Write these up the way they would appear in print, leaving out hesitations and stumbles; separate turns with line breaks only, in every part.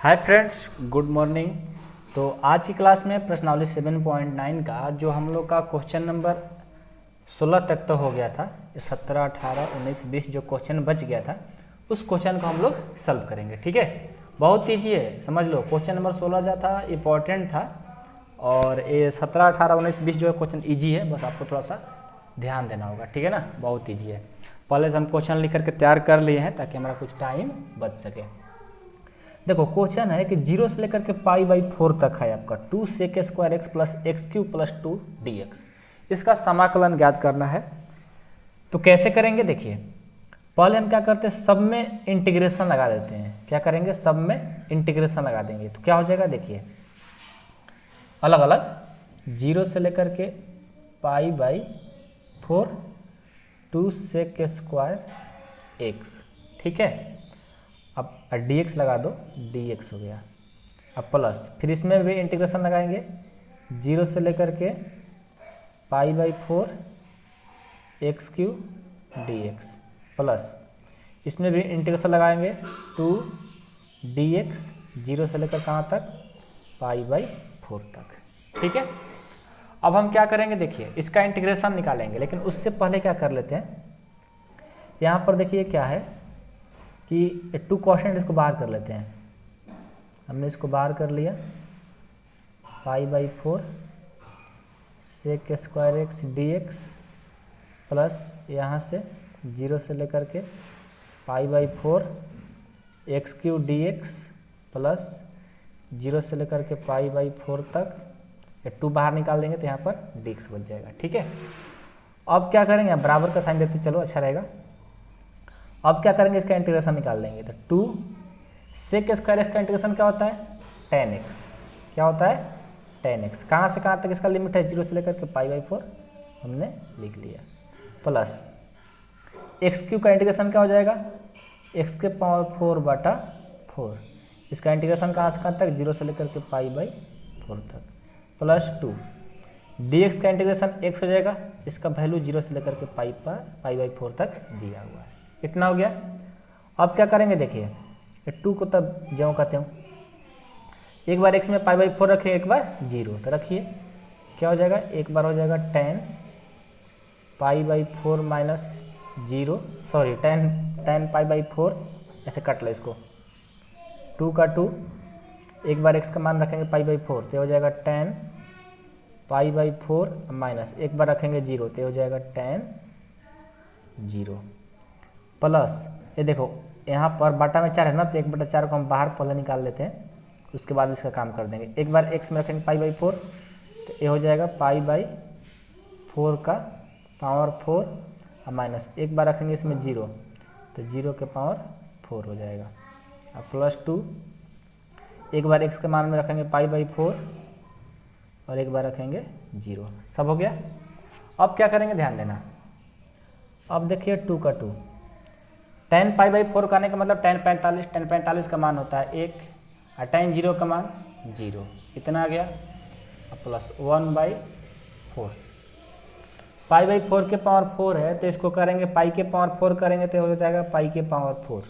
Hi friends, good morning. तो आज की क्लास में प्रश्नावली 7.9 का जो हम लोग का क्वेश्चन नंबर 16 तक तो हो गया था, 17, 18, 19, 20 जो क्वेश्चन बच गया था उस क्वेश्चन को हम लोग सॉल्व करेंगे। ठीक है, बहुत ईजी है, समझ लो। क्वेश्चन नंबर 16 जो था इम्पोर्टेंट था और ये 17, 18, 19, 20 जो है क्वेश्चन ईजी है, बस आपको थोड़ा सा ध्यान देना होगा। ठीक है ना, बहुत ईजी है। पहले से हम क्वेश्चन लिख करके तैयार कर लिए हैं ताकि हमारा कुछ टाइम बच सके। देखो क्वेश्चन है कि 0 से लेकर के π/4 तक है आपका 2 sec square x plus x cube plus 2 dx। इसका समाकलन ज्ञात करना है। तो कैसे करेंगे देखिए, पहले हम क्या करते हैं, सब में इंटीग्रेशन लगा देते हैं। क्या करेंगे, सब में इंटीग्रेशन लगा देंगे तो क्या हो जाएगा देखिए, अलग अलग 0 से लेकर के π/4 2 sec स्क्वायर एक्स। ठीक है, अब dx लगा दो, dx हो गया। अब प्लस, फिर इसमें भी इंटीग्रेशन लगाएंगे 0 से लेकर के π/4 एक्स क्यूब dx प्लस इसमें भी इंटीग्रेशन लगाएंगे 2 dx 0 से लेकर कहाँ तक, π/4 तक। ठीक है, अब हम क्या करेंगे देखिए, इसका इंटीग्रेशन निकालेंगे, लेकिन उससे पहले क्या कर लेते हैं, यहाँ पर देखिए क्या है कि 2 कॉन्स्टेंट इसको बाहर कर लेते हैं। हमने इसको बाहर कर लिया, π/4 sec square x dx plus यहाँ से 0 से लेकर के π/4 एक्स क्यूब dx प्लस 0 से लेकर के π/4 तक, 2 बाहर निकाल देंगे तो यहाँ पर dx बच जाएगा। ठीक है, अब क्या करेंगे, बराबर का साइन देते चलो, अच्छा रहेगा। अब क्या करेंगे, इसका इंटीग्रेशन निकाल लेंगे तो 2 sec स्क्वायर एक्स का इंटीग्रेशन क्या होता है, tan x। क्या होता है, tan x। कहाँ से कहाँ तक इसका लिमिट है, 0 से लेकर के π/4 हमने लिख लिया, प्लस एक्स क्यूब का इंटीग्रेशन क्या हो जाएगा, x के पावर 4/4। इसका इंटीग्रेशन कहाँ से कहाँ तक, 0 से लेकर के π/4 तक, प्लस 2 dx का इंटीग्रेशन x हो जाएगा, इसका वैल्यू 0 से लेकर के π/4 तक दिया हुआ है। इतना हो गया। अब क्या करेंगे देखिए, 2 को तब ज्यों कहते हूँ, एक बार x में π/4 रखें, एक बार 0 तो रखिए, क्या हो जाएगा, एक बार हो जाएगा tan π/4 माइनस 0, सॉरी tan π/4, ऐसे कट लो इसको, 2 का 2, एक बार x का मान रखेंगे π/4 तो हो जाएगा tan π/4 माइनस एक बार रखेंगे 0 तो हो जाएगा tan 0 प्लस, ये देखो यहाँ पर बटा में 4 है ना, तो 1/4 को हम बाहर पहले निकाल लेते हैं, उसके बाद इसका काम कर देंगे। एक बार x में रखेंगे π/4 तो ये हो जाएगा π/4 का पावर 4 और माइनस एक बार रखेंगे इसमें 0 तो 0 के पावर 4 हो जाएगा, और प्लस 2 एक बार x के मान में रखेंगे π/4 और एक बार रखेंगे 0। सब हो गया। अब क्या करेंगे, ध्यान देना। अब देखिए 2 का 2, tan π/4 का आने का मतलब tan 45 का मान होता है 1 और tan 0 का मान 0, इतना आ गया, और प्लस 1/4। π/4 के पावर 4 है तो इसको करेंगे पाई के पावर 4 करेंगे तो हो जाएगा पाई के पावर 4,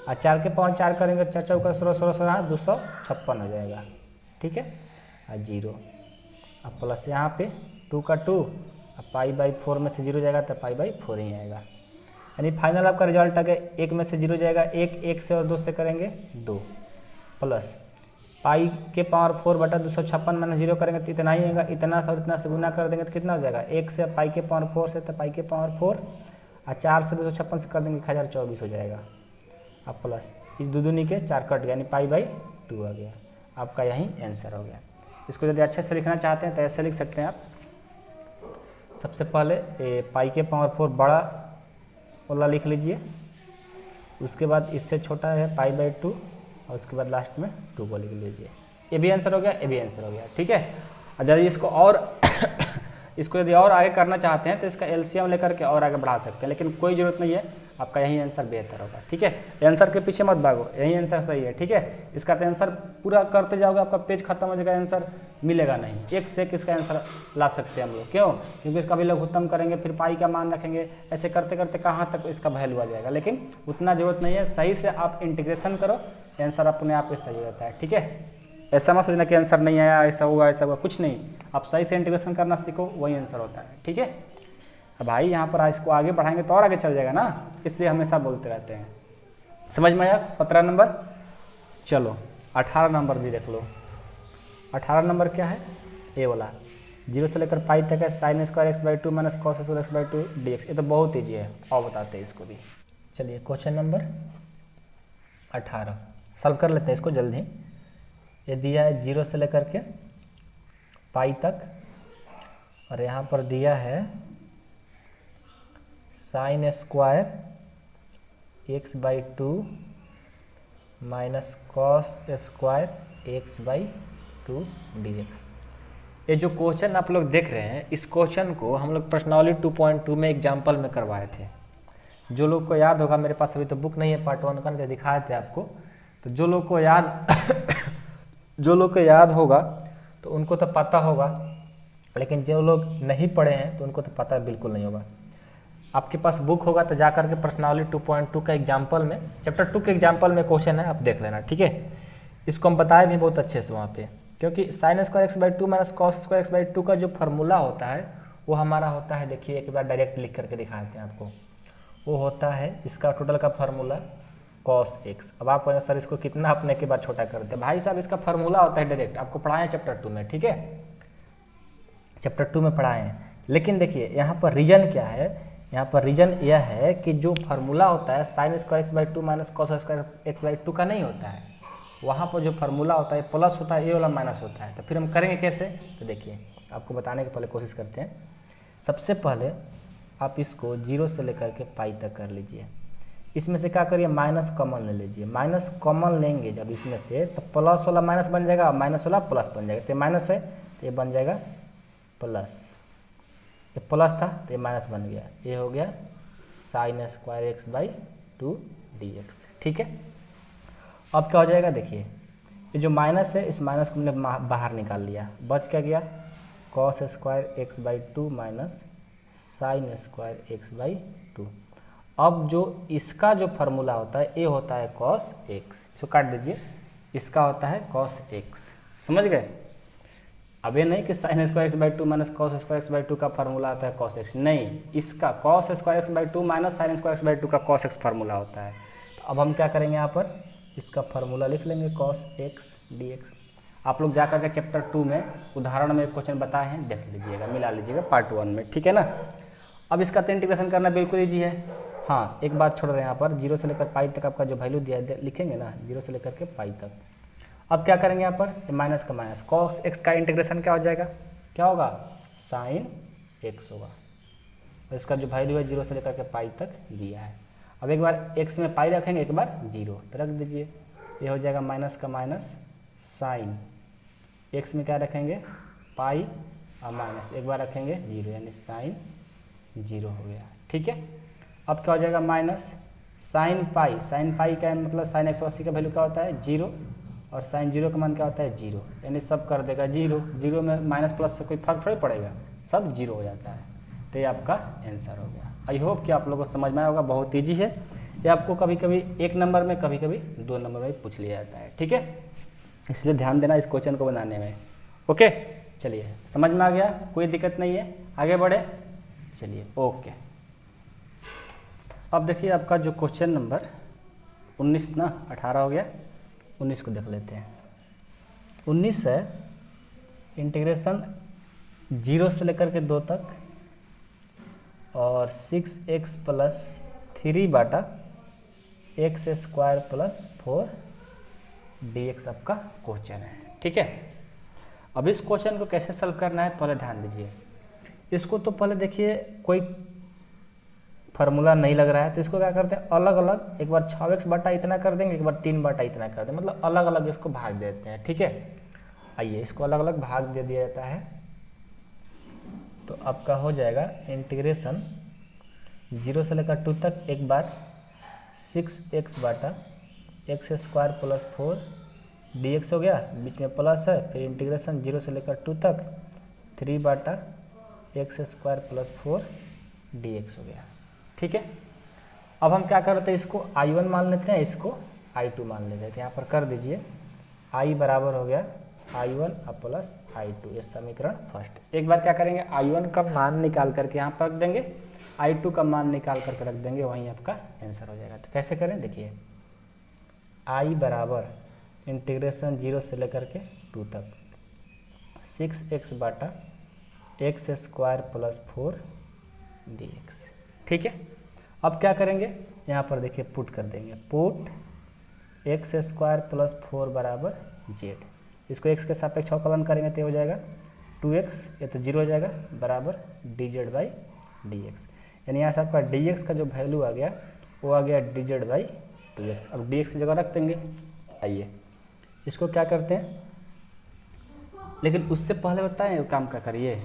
और 4 के पावर 4 करेंगे, 4 चौका 16 256 हो जाएगा। ठीक है, और 0, अब प्लस यहाँ पे 2 का 2, अब π/4 में से 0 जाएगा तो π/4 ही आएगा, यानी फाइनल आपका रिजल्ट आ गया, 1 में से 0 जाएगा 1 से और 2 से करेंगे 2, प्लस पाई के पावर 4/256 माइनस 0 करेंगे तो इतना ही आएगा, इतना से और इतना से गुना कर देंगे तो कितना हो जाएगा, 1 से पाई के पावर 4 से तो पाई के पावर 4, और 4 से 256 से कर देंगे 1024 हो जाएगा, अब प्लस इस दूनी के 4 कट गया, यानी π/2 आ गया। आपका यही आंसर हो गया। इसको यदि अच्छे से लिखना चाहते हैं तो ऐसे लिख सकते हैं आप। सबसे पहले पाई के पावर 4 बड़ा वाला लिख लीजिए, उसके बाद इससे छोटा है π/2 और उसके बाद लास्ट में 2 को लिख लीजिए। ये भी आंसर हो गया, ये भी आंसर हो गया। ठीक है, और यदि इसको यदि और आगे करना चाहते हैं तो इसका एलसीएम लेकर के और आगे बढ़ा सकते हैं, लेकिन कोई ज़रूरत नहीं है, आपका यही आंसर बेहतर होगा। ठीक है, आंसर के पीछे मत भागो, यही आंसर सही है। ठीक है, इसका तो आंसर पूरा करते जाओगे, आपका पेज खत्म हो जाएगा, आंसर मिलेगा नहीं। एक से एक इसका आंसर ला सकते हैं हम लोग, क्यों, क्योंकि इसका भी लघुत्तम करेंगे, फिर पाई का मान रखेंगे, ऐसे करते करते कहाँ तक इसका वैल्यू आ जाएगा, लेकिन उतना जरूरत नहीं है। सही से आप इंटीग्रेशन करो,
आंसर अपने आप ही सही हो जाता है। ठीक है, ऐसा मत सोचना कि आंसर नहीं आया, ऐसा हुआ, कुछ नहीं, आप सही से इंटीग्रेशन करना सीखो, वही आंसर होता है। ठीक है, अब भाई यहाँ पर इसको आगे बढ़ाएंगे तो और आगे चल जाएगा ना, इसलिए हमेशा बोलते रहते हैं। समझ में आया 17 नंबर। चलो 18 नंबर भी देख लो। 18 नंबर क्या है, ए वाला, 0 से लेकर पाई तक है sine square x by two minus cos square x by two D x. ये तो बहुत ईजी है, और बताते हैं इसको भी। चलिए क्वेश्चन नंबर 18 सॉल्व कर लेते हैं इसको जल्दी। ये दिया है 0 से लेकर के पाई तक, और यहाँ पर दिया है sine square x by two minus cos square x by two D x. ये जो क्वेश्चन आप लोग देख रहे हैं, इस क्वेश्चन को हम लोग प्रश्नावली 2.2 में एग्जाम्पल में करवाए थे। जो लोग को याद होगा, मेरे पास अभी तो बुक नहीं है पार्ट 1 का, दिखाए थे आपको, तो जो लोग को याद होगा तो उनको तो पता होगा, लेकिन जो लोग नहीं पढ़े हैं तो उनको तो पता बिल्कुल नहीं होगा। आपके पास बुक होगा तो जाकर के प्रश्नावली 2.2 का एग्जाम्पल में, चैप्टर 2 के एग्जाम्पल में क्वेश्चन है, आप देख लेना। ठीक है, इसको हम बताए भी बहुत अच्छे से वहाँ पे, क्योंकि sine square x by two minus cos square x by two का जो फार्मूला होता है वो हमारा होता है, देखिए एक बार डायरेक्ट लिख करके दिखाते हैं आपको। वो होता है इसका टोटल का फार्मूला कॉस एक्स। अब आप सर इसको कितना अपने के बाद छोटा करते हैं, भाई साहब इसका फार्मूला होता है डायरेक्ट, आपको पढ़ाए हैं चैप्टर 2 में। ठीक है, चैप्टर 2 में पढ़ाए हैं, लेकिन देखिए यहाँ पर रीजन क्या है, यहाँ पर रीजन यह है कि जो फार्मूला होता है sine square x by two minus cos square x by two का नहीं होता है, वहाँ पर जो फार्मूला होता है प्लस होता है, ये वाला माइनस होता है। तो फिर हम करेंगे कैसे, तो देखिए आपको बताने के पहले कोशिश करते हैं। सबसे पहले आप इसको 0 से लेकर के पाई तक कर लीजिए। इसमें से क्या करिए, माइनस कॉमन ले लीजिए। माइनस कॉमन लेंगे जब इसमें से, तो प्लस वाला माइनस बन जाएगा, माइनस वाला प्लस बन जाएगा। तो ये माइनस है तो ये बन जाएगा प्लस, ये प्लस था तो ये माइनस बन गया, ये हो गया sine square x by two D x. ठीक है, अब क्या हो जाएगा, देखिए ये जो माइनस है, इस माइनस को हमने बाहर निकाल लिया, बच क्या गया cos square x by two minus sine square x by two. अब जो इसका जो फार्मूला होता है, ये होता है कॉस एक्स, इसको काट दीजिए, इसका होता है कॉस एक्स। समझ गए, अब ये नहीं कि sine square x by two minus cos square x by two का फार्मूला आता है कॉस एक्स, नहीं, इसका cos square x by two minus sine square x by two का कॉस एक्स फार्मूला होता है। तो अब हम क्या करेंगे, यहाँ पर इसका फार्मूला लिख लेंगे कॉस एक्स डी एक्स। आप लोग जाकर के चैप्टर 2 में उदाहरण में क्वेश्चन बताए हैं, देख लीजिएगा, मिला लीजिएगा पार्ट 1 में। ठीक है ना, अब इसका तो इंटीग्रेशन करना बिल्कुल ईजी है। हाँ, एक बात छोड़ रहे हैं यहाँ पर, 0 से लेकर पाई तक आपका जो वैल्यू दिया है लिखेंगे ना, 0 से लेकर के पाई तक। अब क्या करेंगे यहाँ पर, माइनस का माइनस, कॉस एक्स का इंटीग्रेशन क्या हो जाएगा, क्या होगा, साइन एक्स होगा। तो इसका जो वैल्यू है 0 से लेकर के पाई तक दिया है। अब एक बार एक्स में पाई रखेंगे, एक बार 0 तो रख दीजिए, ये हो जाएगा माइनस का माइनस साइन एक्स में क्या रखेंगे, पाई और माइनस, एक बार रखेंगे 0, यानी साइन 0 हो गया। ठीक है, अब क्या हो जाएगा, minus sine pi, sine pi का मतलब साइन 180 का वैल्यू क्या होता है 0, और साइन 0 का मान क्या होता है 0, यानी सब कर देगा 0, 0 में माइनस प्लस से कोई फर्क थोड़ी पड़ेगा, सब 0 हो जाता है। तो ये आपका आंसर हो गया। आई होप कि आप लोगों को समझ में आया होगा, बहुत ईजी है ये, आपको कभी कभी 1 नंबर में, कभी कभी 2 नंबर में पूछ लिया जाता है। ठीक है, इसलिए ध्यान देना इस क्वेश्चन को बनाने में। ओके, चलिए समझ में आ गया, कोई दिक्कत नहीं है, आगे बढ़े, चलिए ओके। अब देखिए आपका जो क्वेश्चन नंबर 19 ना, 18 हो गया, 19 को देख लेते हैं। 19 है इंटीग्रेशन 0 से लेकर के 2 तक और 6x प्लस 3 बाटा एक्स स्क्वायर प्लस 4 dx आपका क्वेश्चन है। ठीक है, अब इस क्वेश्चन को कैसे सॉल्व करना है पहले ध्यान दीजिए। इसको तो पहले देखिए कोई फार्मूला नहीं लग रहा है, तो इसको क्या करते हैं, अलग अलग, एक बार 6x बटा इतना कर देंगे, एक बार 3 बटा इतना कर देंगे, मतलब अलग अलग इसको भाग देते हैं। ठीक है, आइए इसको अलग अलग भाग दे दिया जाता है, तो आपका हो जाएगा इंटीग्रेशन 0 से लेकर 2 तक, एक बार 6x बटा एक्स स्क्वायर प्लस 4 dx हो गया, बीच में प्लस है, फिर इंटीग्रेशन 0 से लेकर 2 तक 3 बाटा एक्स स्क्वायर प्लस 4 dx हो गया। ठीक है, अब हम क्या करते हैं, इसको I1 मान लेते हैं, इसको
I2 मान लेते हैं। तो यहाँ पर कर दीजिए I बराबर हो गया I1 अब प्लस I2, ये समीकरण फर्स्ट। एक बार क्या करेंगे, I1 का मान निकाल करके यहाँ पर रख देंगे, I2 का मान निकाल करके रख देंगे, वहीं आपका आंसर हो जाएगा। तो कैसे करें देखिए, I बराबर इंटीग्रेशन 0 से लेकर के 2 तक 6x बाटा x स्क्वायर प्लस 4 dx। ठीक है, अब क्या करेंगे, यहाँ पर देखिए पुट कर देंगे, पुट एक्स स्क्वायर प्लस 4 बराबर जेड। इसको x के सापेक्ष अवकलन करेंगे तो हो जाएगा 2x, ये तो 0 हो जाएगा, बराबर dz बाई dx। यानी यहाँ से आपका dx का जो वैल्यू आ गया वो आ गया dz बाई 2x। अब dx की जगह रख देंगे। आइए इसको क्या करते हैं, लेकिन उससे पहले बताएं काम क्या करिए,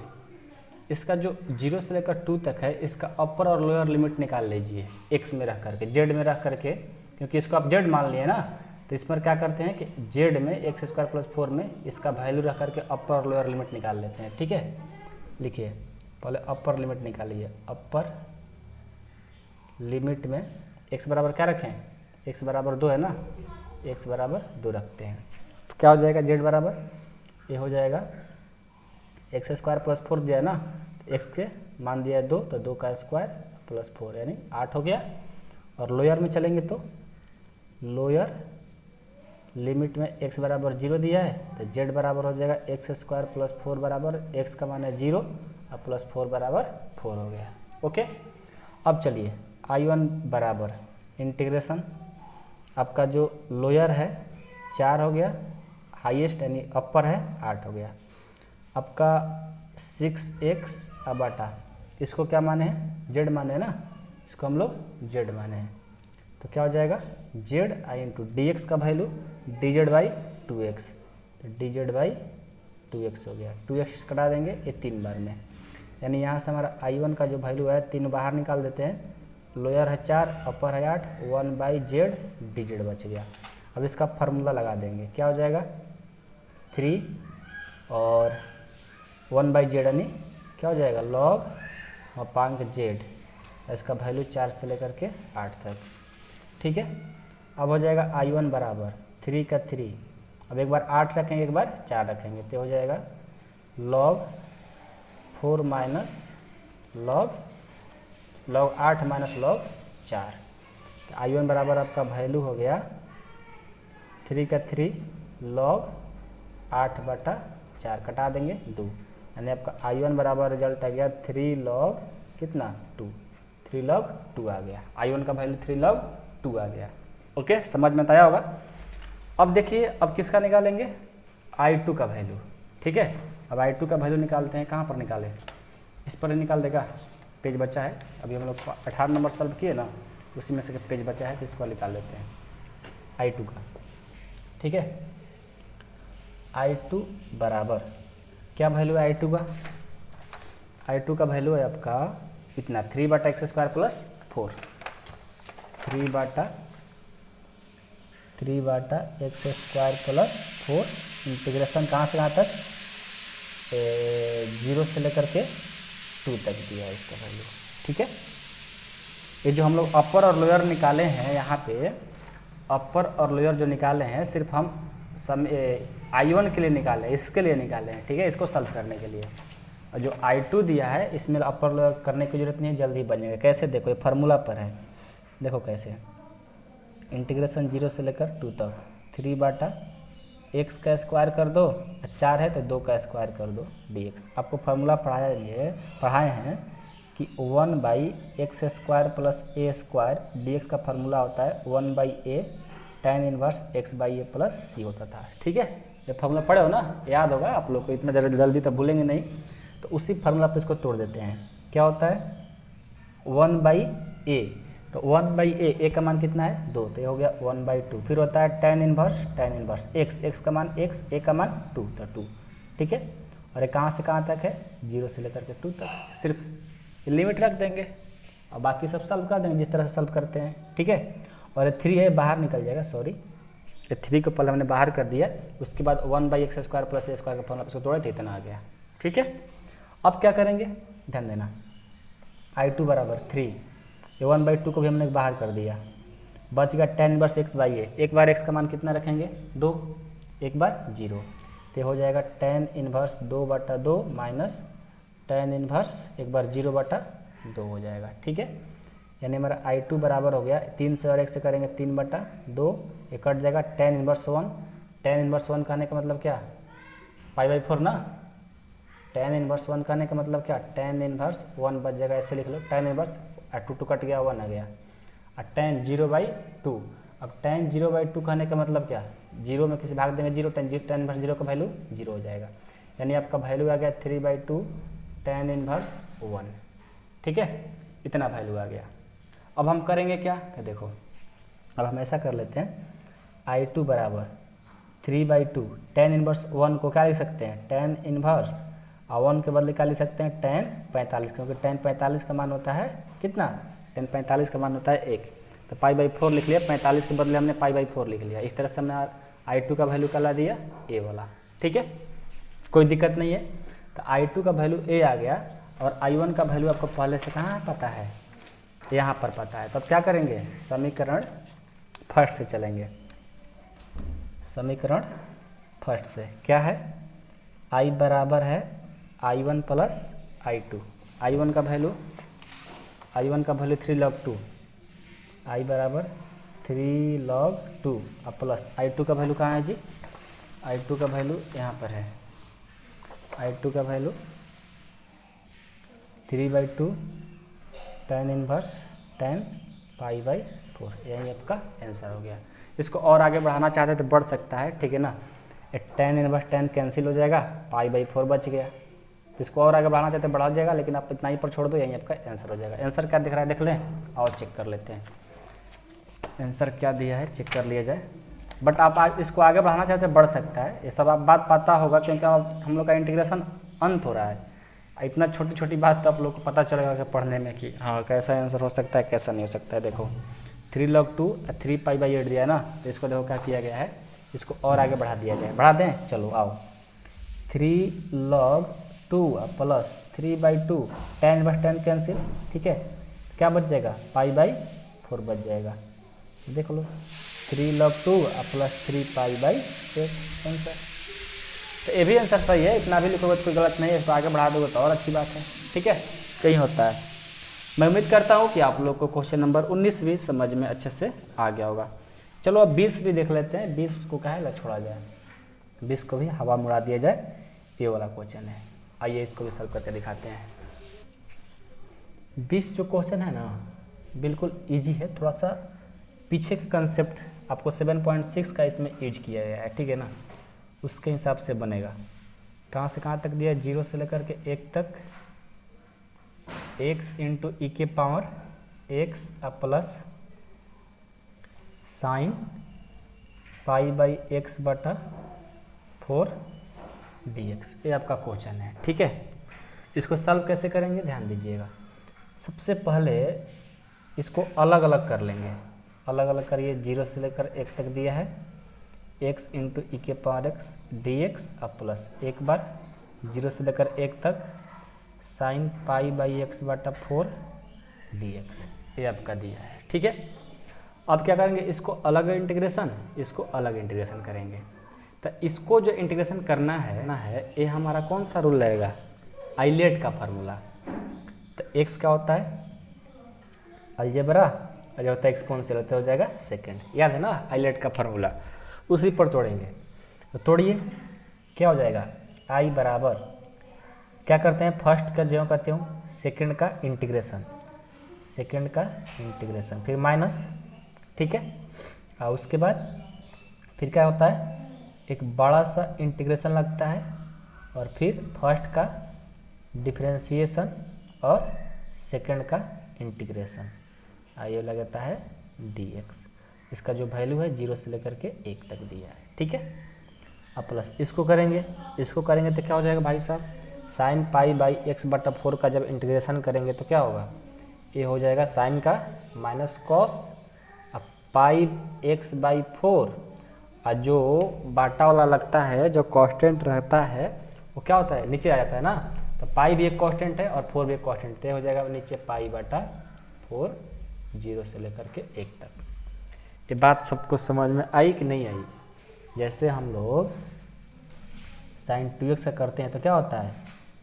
इसका जो 0 से लेकर 2 तक है इसका अपर और लोअर लिमिट निकाल लीजिए x में रख करके, z में रख करके, क्योंकि इसको आप z मान लिए ना, तो इस पर क्या करते हैं कि z में एक्स स्क्वायर प्लस 4 में इसका वैल्यू रख करके अपर और लोअर लिमिट निकाल लेते हैं। ठीक है, लिखिए पहले अपर लिमिट निकालिए, अपर लिमिट में x बराबर क्या रखें, x बराबर 2 है ना, x बराबर 2 रखते हैं। तो क्या हो जाएगा, z बराबर ये हो जाएगा एक्स स्क्वायर प्लस 4 दिया है ना, तो x के मान दिया है 2, तो 2 का स्क्वायर प्लस 4 यानी 8 हो गया। और लोअर में चलेंगे तो लोअर लिमिट में x बराबर 0 दिया है, तो z बराबर हो जाएगा एक्स स्क्वायर प्लस 4 बराबर x का मान है 0 और प्लस 4 बराबर 4 हो गया। ओके, अब चलिए I1 बराबर इंटीग्रेशन, आपका जो लोअर है 4 हो गया, हाईएस्ट यानी अपर है 8 हो गया, आपका 6x बाटा, इसको क्या माने हैं, z माने हैं ना, इसको हम लोग z माने हैं। तो क्या हो जाएगा, z आई इंटू डी एक्स का वैल्यू dz बाई 2x, तो dz बाई 2x हो गया। 2x कटा देंगे ये 3 बार में, यानी यहाँ से हमारा I1 का जो वैल्यू है 3 बाहर निकाल देते हैं, लोअर है 4 अपर है 8, 1 बाई जेड dz बच गया। अब इसका फार्मूला लगा देंगे, क्या हो जाएगा 3 और 1 बाई जेड यानी क्या हो जाएगा लॉग अपांक जेड, इसका वैल्यू 4 से लेकर के 8 तक। ठीक है, अब हो जाएगा I1 बराबर 3 का 3, अब एक बार 8 रखेंगे एक बार 4 रखेंगे, तो हो जाएगा log 4 minus log 8 minus log 4। तो I1 बराबर आपका वैल्यू हो गया 3 का 3 लॉग 8 बटा 4, कटा देंगे 2, यानी आपका I1 बराबर रिजल्ट आ गया 3 लॉग कितना 2, 3 लॉग 2 आ गया। I1 का वैल्यू 3 लॉग 2 आ गया। ओके, समझ में आया होगा। अब देखिए अब किसका निकालेंगे, I2 का वैल्यू। ठीक है, अब I2 का वैल्यू निकालते हैं, कहाँ पर निकालें, इस पर ही निकाल देगा, पेज बचा है, अभी हम लोग 18 नंबर सॉल्व किए ना, उसी में से पेज बचा है, तो इसको निकाल लेते हैं I2 का। ठीक है, I2 बराबर क्या वैल्यू है I2 का, I2 का वैल्यू है आपका इतना 3 बाटा एक्स स्क्वायर प्लस 4, 3 बाटा एक्स स्क्वायर प्लस 4, इंटीग्रेशन कहाँ से कहाँ तक, 0 से लेकर के 2 तक दिया है इसका वैल्यू। ठीक है, ये जो हम लोग अपर और लोअर निकाले हैं, यहाँ पे अपर और लोअर जो निकाले हैं सिर्फ हम I1 के लिए निकाले, इसके लिए निकाले हैं। ठीक है, इसको सॉल्व करने के लिए, और जो I2 दिया है इसमें अपर लोअर करने की जरूरत नहीं है, जल्दी बनेगा। कैसे देखो, ये फार्मूला पर है, देखो कैसे, इंटीग्रेशन 0 से लेकर 2 तक 3 बाटा एक्स का स्क्वायर कर दो, 4 है तो 2 का स्क्वायर कर दो dx। आपको फार्मूला पढ़ाए हैं कि 1 by x square plus a square dx का फार्मूला होता है 1 by a tan inverse x by a plus c होता था। ठीक है, जब फार्मूला पढ़े हो ना, याद होगा आप लोग को, इतना जल्दी तो भूलेंगे नहीं। तो उसी फार्मूला पर इसको तोड़ देते हैं, क्या होता है 1 बाई ए, तो 1 बाई ए का मान कितना है 2, तो ये हो गया 1 बाई 2, फिर होता है tan इनवर्स x का मान x, a का मान 2, तो 2। ठीक है, और ये कहाँ से कहाँ तक है 0 से लेकर के 2 तक, सिर्फ लिमिट रख देंगे और बाकी सब सॉल्व कर देंगे जिस तरह से सॉल्व करते हैं। ठीक है, और 3 है बाहर निकल जाएगा, सॉरी ये 3 को पहले हमने बाहर कर दिया, उसके बाद 1 by x square plus a square का फॉर्मूला उसको तोड़े थे, इतना आ गया। ठीक है, अब क्या करेंगे, ध्यान देना, I2 बराबर 3, ये 1 बाई 2 को भी हमने बाहर कर दिया, बच गया tan इनवर्स x बाई ए। एक बार x का मान कितना रखेंगे 2, एक बार 0, तो हो जाएगा tan inverse 2/2 minus tan inverse एक बार 0/2 हो जाएगा। ठीक है, यानी हमारा I2 बराबर हो गया 3 से और 1 से करेंगे 3/2, ये कट जाएगा tan इनवर्स 1। tan इनवर्स 1 कहने का मतलब क्या, π/4 ना। tan इनवर्स 1 कहने का मतलब क्या, tan इनवर्स 1 बच जाएगा, ऐसे लिख लो tan इनवर्स 2 कट गया 1 आ गया, और tan 0/2। अब tan 0/2 कहने का मतलब क्या, 0 में किसी भाग देंगे 0, tan इनवर्स 0 का वैल्यू 0 हो जाएगा, यानी आपका वैल्यू आ गया 3/2 tan इनवर्स 1। ठीक है, इतना वैल्यू आ गया। अब हम करेंगे क्या, देखो अब हम ऐसा कर लेते हैं, I2 बराबर 3/2 tan इनवर्स 1 को क्या लिख सकते हैं, tan इनवर्स, और 1 के बदले क्या लिख सकते हैं, tan 45, क्योंकि tan 45 का मान होता है कितना, tan 45 का मान होता है 1, तो π/4 लिख लिया, 45 के बदले हमने π/4 लिख लिया। इस तरह से हमने I2 का वैल्यू क्या ला दिया, a वाला। ठीक है, कोई दिक्कत नहीं है। तो I2 का वैल्यू a आ गया, और I1 का वैल्यू आपको पहले से कहाँ पता है, यहाँ पर पता है। तो अब क्या करेंगे, समीकरण फर्स्ट से चलेंगे। समीकरण फर्स्ट से क्या है, I बराबर है I1 प्लस I2। I1 का वैल्यू 3 log 2, I बराबर 3 log 2, अब प्लस I2 का वैल्यू कहाँ है जी, I2 का वैल्यू यहाँ पर है, I2 का वैल्यू 3/2 tan इनवर्स tan π/4, यही आपका आंसर हो गया। इसको और आगे बढ़ाना चाहते तो बढ़ सकता है, ठीक है ना, tan इनवर्स tan कैंसिल हो जाएगा, π/4 बच गया। तो इसको और आगे बढ़ाना चाहते बढ़ा जाएगा, लेकिन आप इतना ही पर छोड़ दो, यही आपका आंसर हो जाएगा। आंसर क्या दिख रहा है देख लें, और चेक कर लेते हैं आंसर क्या दिया है, चेक कर लिया जाए। बट आप इसको आगे बढ़ाना चाहते बढ़ सकता है, ये सब आप बात पता होगा, क्योंकि हम लोग का इंटीग्रेशन अंत हो रहा है। इतना छोटी छोटी बात तो आप लोग को पता चलेगा कि पढ़ने में कि हाँ कैसा आंसर हो सकता है, कैसा नहीं हो सकता है। देखो 3 log 2 3 π/8 दिया है ना, तो इसको देखो क्या किया गया है, इसको और आगे बढ़ा दिया जाए, बढ़ा दें, चलो आओ। 3 log 2 plus 3/2 tan inverse tan cancel, ठीक है, क्या बच जाएगा, π/4 बच जाएगा। देख लो 3 log 2 प्लस 3 π/8 आंसर। तो ये भी आंसर सही है, इतना भी लिखोगे तो कोई गलत नहीं है, इसको आगे बढ़ा दोगे तो और अच्छी बात है। ठीक है, कहीं होता है। मैं उम्मीद करता हूँ कि आप लोग को क्वेश्चन नंबर 19 भी समझ में अच्छे से आ गया होगा। चलो अब 20 भी देख लेते हैं, 20 को कहेगा छोड़ा जाए, 20 को भी हवा मुड़ा दिया जाए, ये वाला क्वेश्चन है। आइए इसको भी सॉल्व करके दिखाते हैं। 20 जो क्वेश्चन है ना बिल्कुल ईजी है, थोड़ा सा पीछे का कंसेप्ट आपको 7.6 का इसमें यूज किया गया है, ठीक है ना, उसके हिसाब से बनेगा। कहाँ से कहाँ तक दिया है, 0 से लेकर के 1 तक, x इंटू ई के power x plus sign π/x/4 dx, ये आपका क्वेश्चन है। ठीक है, इसको सॉल्व कैसे करेंगे ध्यान दीजिएगा। सबसे पहले इसको अलग अलग कर लेंगे, अलग अलग करिए। 0 से लेकर 1 तक दिया है, x इंटू ई के पावर x dx, अब प्लस एक बार 0 से लेकर 1 तक साइन π/x/4 dx, ये आपका दिया है। ठीक है, अब क्या करेंगे, इसको अलग इंटीग्रेशन, इसको अलग इंटीग्रेशन करेंगे। तो इसको जो इंटीग्रेशन करना है ये हमारा कौन सा रूल रहेगा, आइलेट का फार्मूला। तो x क्या होता है, अलजेब्रा, और होता है एक्सपोनेंशियल, होता हो जाएगा सेकंड, याद है ना आइलेट का फार्मूला, उसी पर तोड़ेंगे। तो तोड़िए, क्या हो जाएगा, i बराबर क्या करते हैं, फर्स्ट का जो करते हूँ सेकंड का इंटीग्रेशन, सेकंड का इंटीग्रेशन, फिर माइनस, ठीक है, और उसके बाद फिर क्या होता है, एक बड़ा सा इंटीग्रेशन लगता है, और फिर फर्स्ट का डिफरेंशिएशन और सेकंड का इंटीग्रेशन, ये लगता है dx। इसका जो वैल्यू है 0 से लेकर के 1 तक दिया है। ठीक है, अब प्लस इसको करेंगे तो क्या हो जाएगा भाई साहब, साइन π/x/4 का जब इंटीग्रेशन करेंगे तो क्या होगा, ये हो जाएगा साइन का माइनस कॉस π/x/4, और जो बाटा वाला लगता है जो कांस्टेंट रहता है वो क्या होता है, नीचे आ जाता है ना। तो पाई भी एक कांस्टेंट है और 4 भी एक कांस्टेंट है, हो जाएगा नीचे π/4 0 से लेकर के 1 तक। ये बात सबको समझ में आई कि नहीं आई? जैसे हम लोग साइन 2x का करते हैं तो क्या होता है,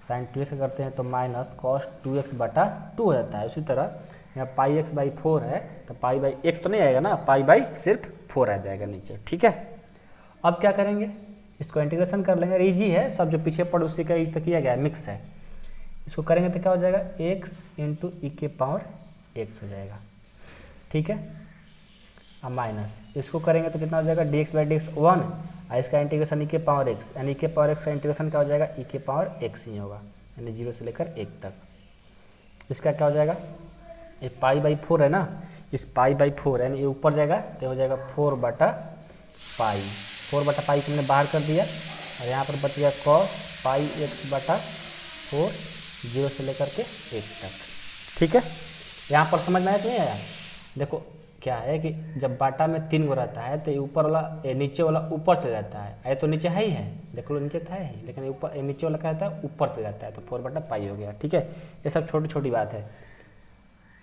साइन 2x का करते हैं तो माइनस कॉस 2x बटा 2 हो जाता है। उसी तरह यहाँ पाई एक्स बाई 4 है तो पाई बाई एक्स तो नहीं आएगा ना, पाई बाई सिर्फ 4 आ जाएगा नीचे। ठीक है, अब क्या करेंगे, इसको इंटीग्रेशन कर लेंगे। इजी है, सब जो पीछे पड़ उसी का तो किया गया है, मिक्स है। इसको करेंगे तो क्या हो जाएगा, x इंटू ई के पावर x हो जाएगा। ठीक है, अब माइनस इसको करेंगे तो कितना हो जाएगा, D x by D x 1, और इसका इंटीग्रेशन ई के पावर एक्स, यानी ई के पावर एक्स का इंटीग्रेशन क्या हो जाएगा, ई के पावर एक्स ही होगा, यानी 0 से लेकर 1 तक। इसका क्या हो जाएगा, ये पाई बाई 4 है ना, इस पाई बाई 4 यानी ये ऊपर जाएगा तो हो जाएगा 4 बटा पाई, 4 बटा पाई को हमने बाहर कर दिया, और यहाँ पर बच गया कॉस पाई एक्स बटा 4, 0 से लेकर के 1 तक। ठीक है, यहाँ पर समझ में आया कि नहीं आया? देखो क्या है कि जब बाटा में 3 गो रहता है तो ये ऊपर वाला, ये नीचे वाला ऊपर चले जाता है। ये तो नीचे है ही है, देख लो नीचे था ही, लेकिन ऊपर नीचे वाला क्या रहता है, ऊपर चले जाता है, तो 4 बटा पाई हो गया। ठीक है, ये सब छोटी छोटी बात है।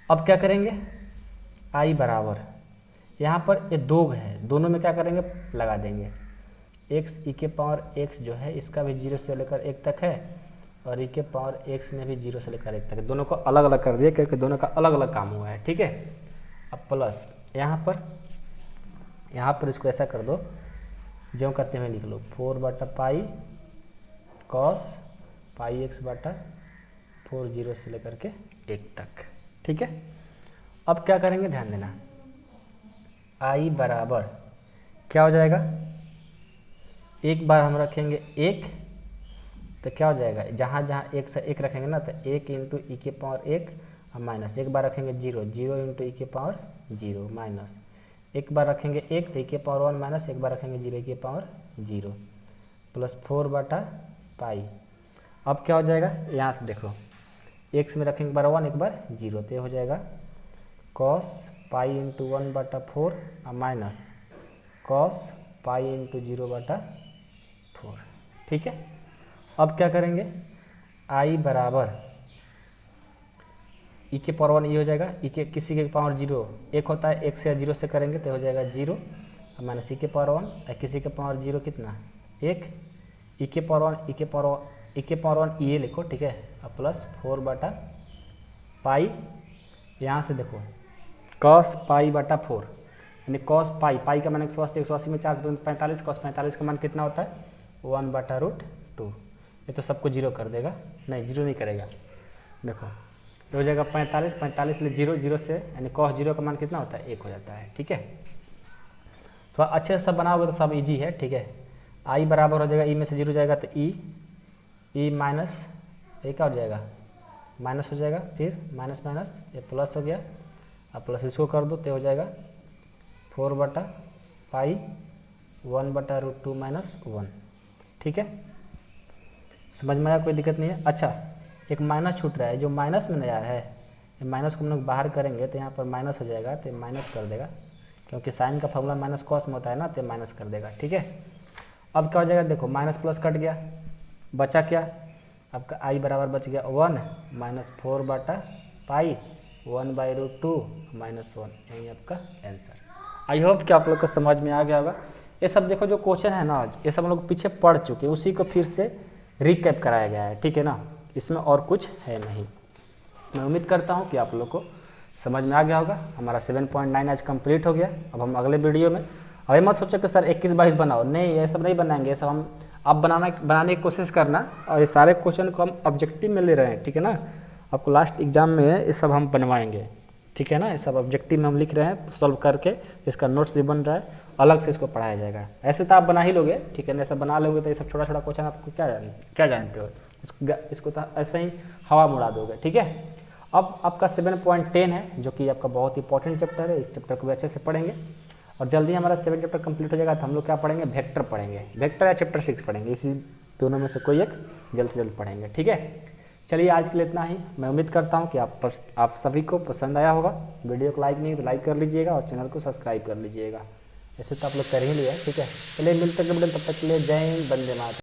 अब क्या करेंगे, आई बराबर, यहाँ पर ये 2 है, दोनों में क्या करेंगे, लगा देंगे। एक्स ई के पावर एक्स जो है इसका भी 0 से लेकर 1 तक है, और ई के पावर एक्स में भी 0 से लेकर 1 तक है। दोनों को अलग अलग कर दिया क्योंकि दोनों का अलग अलग काम हुआ है। ठीक है, अब प्लस यहाँ पर इसको ऐसा कर दो, जो करते हुए लिख लो 4 बटा पाई कॉस पाई एक्स बटा 4, 0 से लेकर के 1 तक। ठीक है, अब क्या करेंगे, ध्यान देना, आई बराबर क्या हो जाएगा, एक बार हम रखेंगे 1 तो क्या हो जाएगा, जहाँ जहाँ 1 से 1 रखेंगे ना तो 1 इंटू ई के पावर 1 और माइनस, एक बार रखेंगे 0, 0 इंटू ई के पावर 0 माइनस, एक बार रखेंगे 1 तो ई के पावर 1 माइनस, एक बार रखेंगे 0 ई के पावर 0 प्लस 4 बटा पाई। अब क्या हो जाएगा, यहाँ से देखो एक्स में रखेंगे एक बार 1 एक बार 0, तो ये हो जाएगा कॉस पाई इंटू 1 बटा 4 और माइनस कॉस पाई इंटू 0 बटा 4। ठीक है, अब क्या करेंगे, आई बराबर ई के पावर 1 ये हो जाएगा, ई के किसी के पावर 0 1 होता है, 1 से 0 से करेंगे तो हो जाएगा 0 और माइनस ई के पावर 1 और किसी के पावर 0 कितना 1, ई के पावर 1 ई के पावर 1 ये लिखो। ठीक है, अब प्लस 4 बटा पाई, यहाँ से देखो कॉस पाई बटा 4 यानी कॉस पाई, पाई का मान 180, 180 में 4 से 45, कॉस 45 का मान कितना होता है 1 बटा रूट 2। ये तो सबको 0 कर देगा, नहीं 0 नहीं करेगा, देखो ये हो जाएगा 45, 45 ले 0, 0 से यानी कॉस 0 का मान कितना होता है 1 हो जाता है। ठीक है, थोड़ा अच्छे से सब बनाओगे तो सब इजी है। ठीक है, आई बराबर हो जाएगा, ई में से 0 जाएगा तो ई माइनस ये क्या हो जाएगा, माइनस हो जाएगा, फिर माइनस माइनस ये प्लस हो गया, अब प्लस इसको कर दो तो हो जाएगा 4 बटा पाई 1 बटा रूट 2 माइनस 1। ठीक है, समझ में आया, कोई दिक्कत नहीं है। अच्छा, एक माइनस छूट रहा है, जो माइनस में नया है, ये माइनस को हम लोग बाहर करेंगे तो यहाँ पर माइनस हो जाएगा, तो माइनस कर देगा, क्योंकि साइन का फॉर्मूला माइनस कॉस में होता है ना, तो माइनस कर देगा। ठीक है, अब क्या हो जाएगा, देखो माइनस प्लस कट गया, बचा क्या, आपका आई बराबर बच गया 1 माइनस 4 बटा पाई 1 बाई रूट 2 माइनस 1, यही आपका आंसर। आई होप कि आप लोग को समझ में आ गया होगा। ये सब देखो जो क्वेश्चन है ना, ये सब हम लोग पीछे पढ़ चुके, उसी को फिर से रिकैप कराया गया है। ठीक है ना, इसमें और कुछ है नहीं। मैं उम्मीद करता हूँ कि आप लोग को समझ में आ गया होगा। हमारा 7.9 आज कंप्लीट हो गया। अब हम अगले वीडियो में, अभी मत सोचो कि सर 21-22 बनाओ, नहीं ये सब नहीं बनाएंगे, ये सब हम आप बनाने की कोशिश करना, और ये सारे क्वेश्चन को हम ऑब्जेक्टिव में ले रहे हैं। ठीक है ना, आपको लास्ट एग्जाम में ये सब हम बनवाएंगे। ठीक है ना, ये सब ऑब्जेक्टिव में हम लिख रहे हैं, सॉल्व करके इसका नोट्स भी बन रहा है, अलग से इसको पढ़ाया जाएगा। ऐसे तो आप बना ही लोगे, ठीक है ना, ऐसा बना लोगे तो ये सब छोटा छोटा क्वेश्चन आपको क्या जानते हो, इसको तो ऐसे ही हवा उड़ा दोगे। ठीक है, अब आपका 7.10 है, जो कि आपका बहुत इंपॉर्टेंट चैप्टर है। इस चैप्टर को भी अच्छे से पढ़ेंगे, और जल्दी हमारा 7 चैप्टर कंप्लीट हो जाएगा तो हम लोग क्या पढ़ेंगे, वेक्टर पढ़ेंगे, वेक्टर या चैप्टर 6 पढ़ेंगे, इसी दोनों में से कोई एक जल्द से जल्द पढ़ेंगे। ठीक है, चलिए आज के लिए इतना ही। मैं उम्मीद करता हूँ कि आप सभी को पसंद आया होगा। वीडियो को लाइक नहीं तो लाइक कर लीजिएगा, और चैनल को सब्सक्राइब कर लीजिएगा। ऐसे तो आप लोग कर ही लिया। ठीक है, चलिए मिलते हैं, तब तक के लिए जय हिंद, वंदे मातरम।